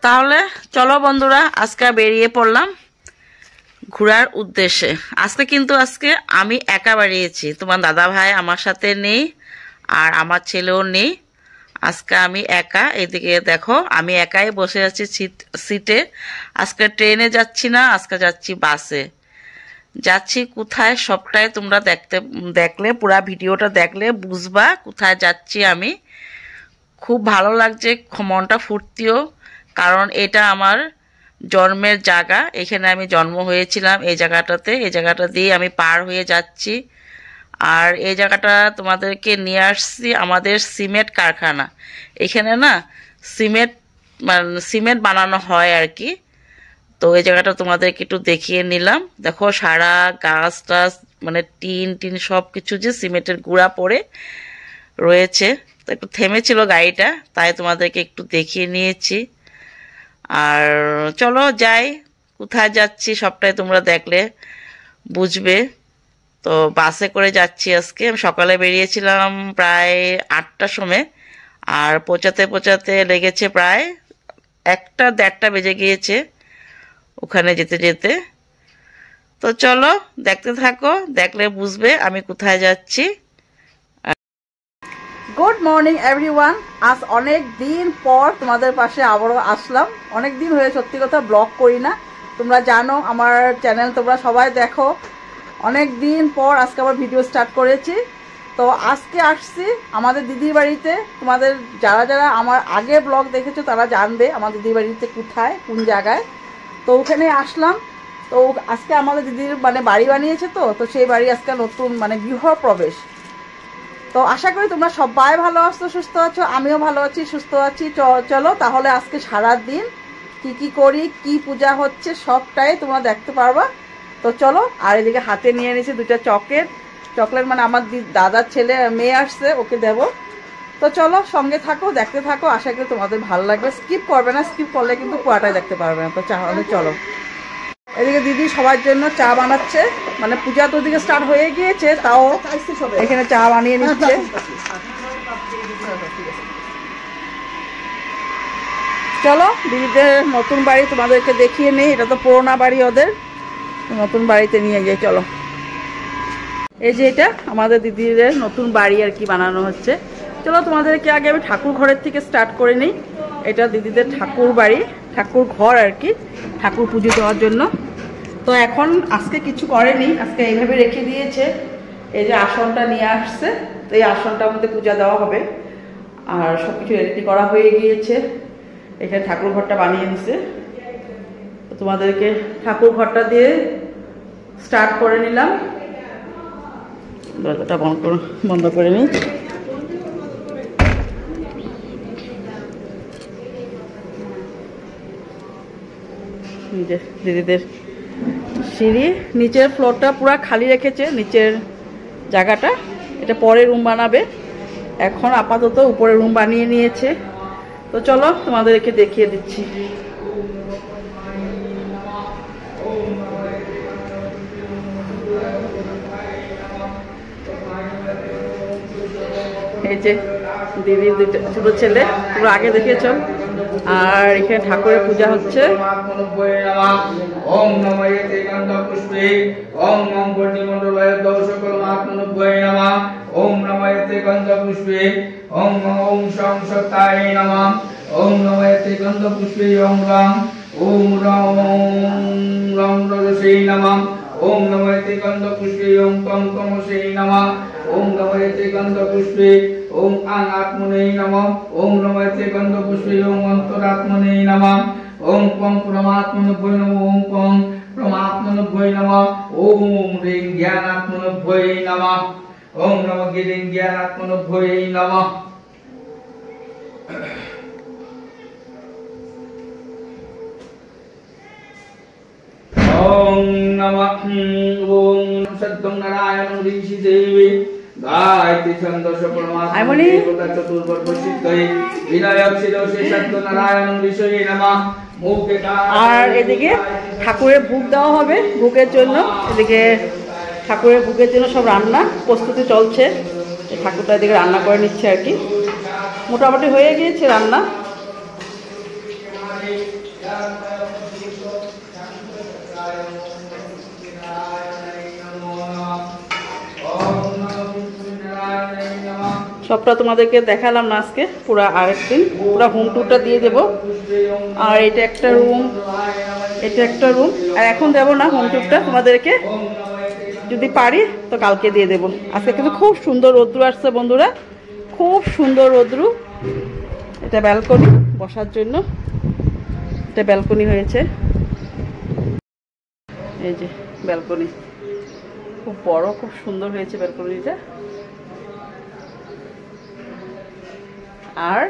তাহলে চলো বন্ধুরা, আজকে বেরিয়ে পড়লাম ঘোরার উদ্দেশ্যে। আজকে আমি একা বেরিয়েছি, তোমার দাদা ভাই আমার সাথে নেই আর আমার ছেলেও নেই। আজকে আমি একা। এদিকে দেখো, আমি একাই বসে আছি সিটে। আজকে ট্রেনে যাচ্ছি না, আজকে যাচ্ছি বাসে। যাচ্ছি কোথায় সবটাই তোমরা দেখলে পুরা ভিডিওটা দেখলে বুঝবা কোথায় যাচ্ছি আমি। খুব ভালো লাগছে, মনটা ফুর্তিও, কারণ এটা আমার জন্মের জায়গা। এখানে আমি জন্ম হয়েছিলাম এই জায়গাটা দিয়ে আমি পার হয়ে যাচ্ছি। আর এই জায়গাটা তোমাদেরকে নিয়ে আসছি আমাদের সিমেন্ট কারখানা। এখানে না সিমেন্ট বানানো হয় আর কি। তো এই জায়গাটা তোমাদেরকে একটু দেখিয়ে নিলাম। দেখো সারা গাছ টাছ মানে টিন সব কিছু যে সিমেন্টের গুঁড়া পড়ে রয়েছে। তো একটু থেমেছিল গাড়িটা, তাই তোমাদেরকে একটু দেখিয়ে নিয়েছি। আর চলো যাই, কোথায় যাচ্ছি সবটাই তোমরা দেখলে বুঝবে। তো বাসে করে যাচ্ছি আজকে। সকালে বেরিয়েছিলাম প্রায় 8টার সময়, আর পৌঁছাতে লেগেছে প্রায় 1-1:30 বেজে গিয়েছে ওখানে যেতে যেতে। তো চলো দেখতে থাকো, দেখলে বুঝবে আমি কোথায় যাচ্ছি। Good morning everyone. আজ অনেক দিন পর তোমাদের পাশে আবারও আসলাম। অনেক দিন হয়ে সত্যি কথা ব্লগ করি না। তোমরা জানো আমার চ্যানেল তোমরা সবাই দেখো। অনেক দিন পর আজকে আবার ভিডিও স্টার্ট করেছি। তো আজকে আসছি আমাদের দিদির বাড়িতে। তোমাদের যারা আমার আগে ব্লগ দেখেছো তারা জানবে আমার দিদির বাড়িতে কোথায়, কোন জায়গায়। তো ওখানে আসলাম। তো আজকে আমাদের দিদির বাড়ি বানিয়েছে, তো সেই বাড়ি আজকে নতুন গৃহপ্রবেশ। তো আশা করি তোমরা সবাই ভালো আছো, সুস্থ আছো। আমিও ভালো আছি, সুস্থ আছি। চলো তাহলে আজকে সারাদিন কি করি, কি পূজা হচ্ছে সবটাই তোমরা দেখতে পারবা। তো চলো। আর এদিকে হাতে নিয়ে নিয়েছি 2টা চকলেট। আমার দাদার ছেলে মেয়ে আসছে, ওকে দেব। তো চলো সঙ্গে থাকো, দেখতে থাকো। আশা করি তোমাদের ভালো লাগবে। স্কিপ করবে না, স্কিপ করলে কিন্তু পুরাটাই দেখতে পারবে না। তো তাহলে চলো। এদিকে দিদি সবার জন্য চা বানাচ্ছে। পূজা তো ওদিকে স্টার্ট হয়ে গিয়েছে, তাও এখানে চা বানিয়ে নিচ্ছে। চলো দিদিদের নতুন বাড়ি তোমাদেরকে দেখিয়ে নেই। এটা তো পুরোনো বাড়ি ওদের, নতুন বাড়িতে নিয়ে যাই চলো। এই যে এটা আমাদের দিদিদের নতুন বাড়ি আর কি বানানো হচ্ছে। চলো তোমাদেরকে আগে আমি ঠাকুর ঘরের থেকে স্টার্ট করে নিই। এটা দিদিদের ঠাকুর বাড়ি, ঠাকুর ঘর আর কি, ঠাকুর পুজো দেওয়ার জন্য। তো এখন আজকে কিছু করেনি, আজকে এইভাবে রেখে দিয়েছে। এই যে আসনটা নিয়ে আসছে, তো এই আসনটার মধ্যে পূজা দেওয়া হবে। আর সব কিছু রেডি করা হয়ে গিয়েছে। এখানে ঠাকুর ঘরটা বানিয়ে দিছে। তো তোমাদেরকে ঠাকুর ঘরটা দিয়ে স্টার্ট করে নিলাম। দরজাটা বন্ধ করে নিই। দিদিদের সিঁড়ি, নিচের ফ্লোরটা পুরো খালি রেখেছে, নিচের জায়গাটা। এটা পরে রুম বানাবে, এখন আপাতত উপরে রুম বানিয়ে নিয়েছে। তো চলো তোমাদেরকে দেখিয়ে দিচ্ছি। এই যে দিদির 2টা ছোট ছেলে, পুরো আগে দেখেছ। আর এখানে ঠাকুরের পূজা হচ্ছে। ওম নমো এতে গন্ধ পুষ্পে ওম নমো বর্ণিমণ্ডলায় দৌসকল মাত্মনুভ্যয়ে নমঃ। ওম নমো এতে গন্ধ পুষ্পে ওম ওম শং সত্তায় নমঃ। ওম নমো এতে গন্ধ পুষ্পে ওম রং রজসে নমঃ। ওম নমো এতে গন্ধ পুষ্পে ওম তং তমসে নমঃ। ওম নমো এতে গন্ধ পুষ্পে ওম আং আত্মনে নমঃ। ওম নমো এতে গন্ধ পুষ্পে ওম অন্তরাত্মনে নমঃ। ওম পং পরমাত্মনুভ্যয়ে নমঃ। ওম পং পরমাত্মনুভ্যয়ে নমঃ। ওম রিং জ্ঞানাত্মনুভ্যয়ে নমঃ। ওম নমো গিরিং জ্ঞানাত্মনুভ্যয়ে নমঃ। ওম নমঃ ওম সত্যং নারায়ণং ঋষি দেবী গায়ত্রী ছন্দস পরমাত্মা দেবতা চতুর্বর্গ সিদ্ধয়ে বিনায়ক শিরোষে সত্য নারায়ণং ঋষয়ে নমঃ। আর এদিকে ঠাকুরের ভোগ দেওয়া হবে, ভোগের জন্য এদিকে ঠাকুরের ভোগের জন্য সব রান্না প্রস্তুতি চলছে। ঠাকুরটা এদিকে রান্না করে নিচ্ছে আর কি, মোটামুটি হয়ে গিয়েছে রান্না। সবটা তোমাদেরকে দেখালাম না আজকে, পুরো আরেকদিন পুরো হোম ট্যুরটা দিয়ে দেবো। আর এটা একটা রুম, এটা একটা রুম। আর এখন দেবো না হোম ট্যুরটা তোমাদেরকে, যদি পারি তো কালকে দিয়ে দেবো। আজকে কিন্তু খুব সুন্দর রৌদ্র আসছে বন্ধুরা, খুব সুন্দর রৌদ্র। এটা ব্যালকনি বসার জন্য, এটা ব্যালকনি হয়েছে, এই যে ব্যালকনি খুব বড়, খুব সুন্দর হয়েছে ব্যালকনিটা। আর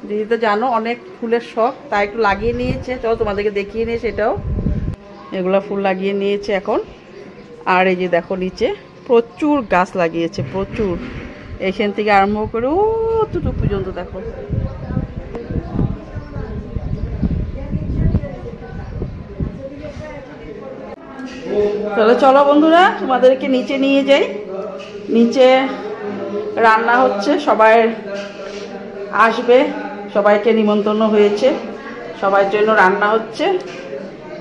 দিদি তো জানো অনেক ফুলের শখ, তাই একটু লাগিয়ে নিয়েছে, চলো তোমাদেরকে দেখিয়ে নিয়ে সেটাও। এগুলো ফুল লাগিয়ে নিয়েছে এখন। আর এই যে দেখো নিচে প্রচুর গাছ লাগিয়েছে, প্রচুর, এখান থেকে আরম্ভ করে অতটুকু পর্যন্ত দেখো। তাহলে চলো বন্ধুরা তোমাদেরকে নিচে নিয়ে যাই। নিচে রান্না হচ্ছে, সবাই আসবে, সবাইকে নিমন্ত্রণ হয়েছে, সবার জন্য রান্না হচ্ছে।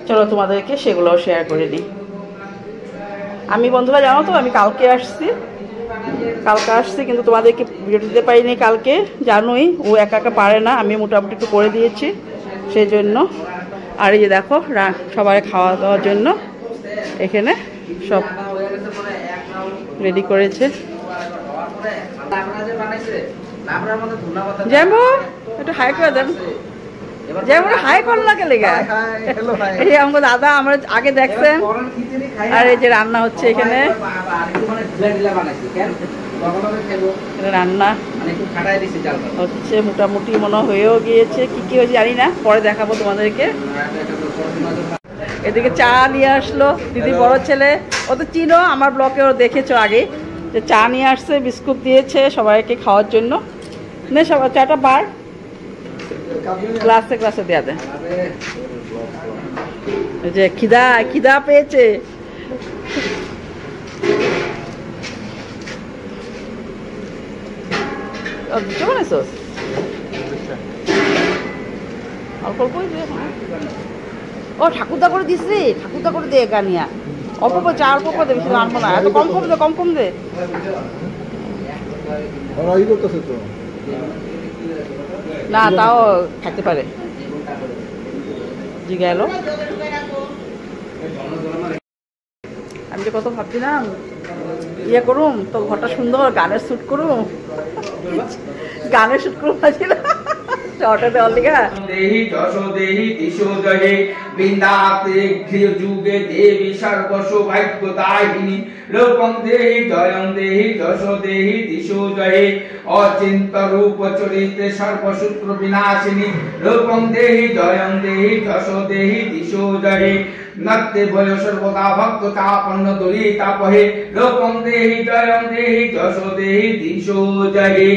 চলো তোমাদেরকে সেগুলোও শেয়ার করে দিই। আমি বন্ধুরা জানো তো আমি কালকে আসছি, কিন্তু তোমাদেরকে ভিডিও দিতে পারিনি কালকে, জানোই ও একা একা পারে না, আমি মোটামুটি একটু করে দিয়েছি সেই জন্য। আর এই যে দেখো সবাই খাওয়া দাওয়ার জন্য এখানে সব রেডি করেছে। যেমন একটু হাই করে দেন, যেমন হাই কর না কে লেগে। এই আমার দাদা আমরা আগে দেখছেন। আর এই যে রান্না হচ্ছে এখানে, রান্না হচ্ছে মোটামুটি মনে হয়েও গিয়েছে, কি কি হয়েছে জানি না, পরে দেখাবো তোমাদেরকে। এদিকে চা নিয়ে আসলো দিদি বড় ছেলে, ও তো চিনো আমার ব্লকে, ও দেখেছো আগে, যে চা নিয়ে আসছে, বিস্কুট দিয়েছে সবাইকে খাওয়ার জন্য। নে সবাই চাটা বার গ্লাসে গ্লাসে দেওয়া দেয়, যে খিদা খিদা পেয়েছে। অল্প অল্প ও ঠাকুরদা করে দিস রে, ঠাকুরদা করে দে গানিয়া, অল্প চা অল্প করে দে, বেশি আনবো না, এত কম কম দে, কম কম দে। না তাও খাইতে পারে, জি গেল। আমি যে কত ভাবছিলাম ইয়ে করুম তো ঘরটা সুন্দর, গানের শ্যুট করুম, গানের শ্যুট করুম ভাবছিলাম অটো দেওয়ার লিগা। দেহি যশ দেহি দিশো জহে বৃন্দাতে ঘৃ যুগে দেবী সর্বস্ব ভাগ্যদায়িনী রূপং দেহি জয়ং দেহি যশ দেহি দিশো জহে অচিন্ত রূপ চরিত্রে সর্বসূত্র বিনাশিনী রূপং দেহি জয়ং দেহি যশ দেহি দিশো জহে নত্যে ভয় সর্বদা ভক্ত তাপন্ন দলিতাপহে রূপং দেহি জয়ং দেহি যশ দেহি দিশো জহে।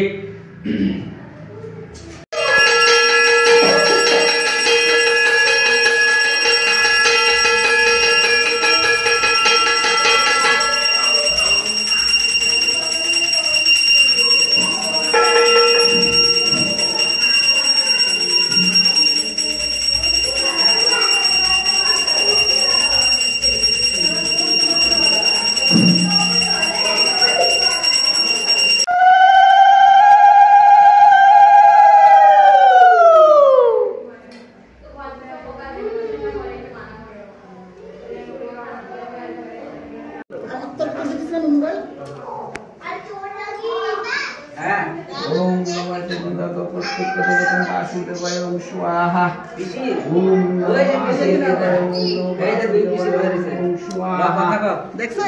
দেখছো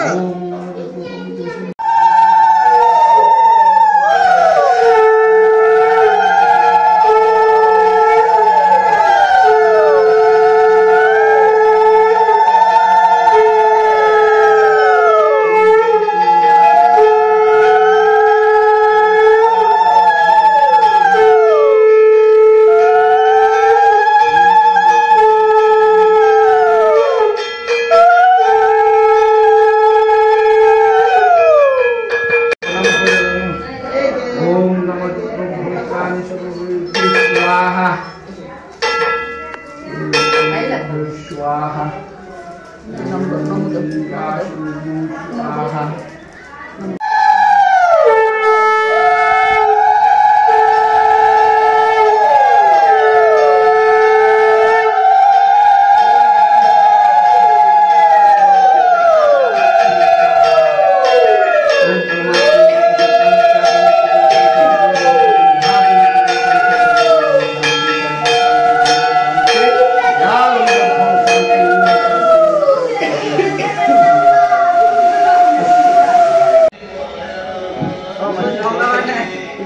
स्वाहा स्वाहा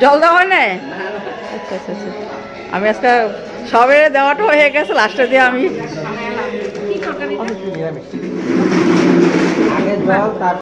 জল দেওয়া হয় না? আচ্ছা আচ্ছা আচ্ছা, আমি আজকে সবে দেওয়াটা হয়ে গেছে, লাস্টে দিয়ে আমি আগে জল তার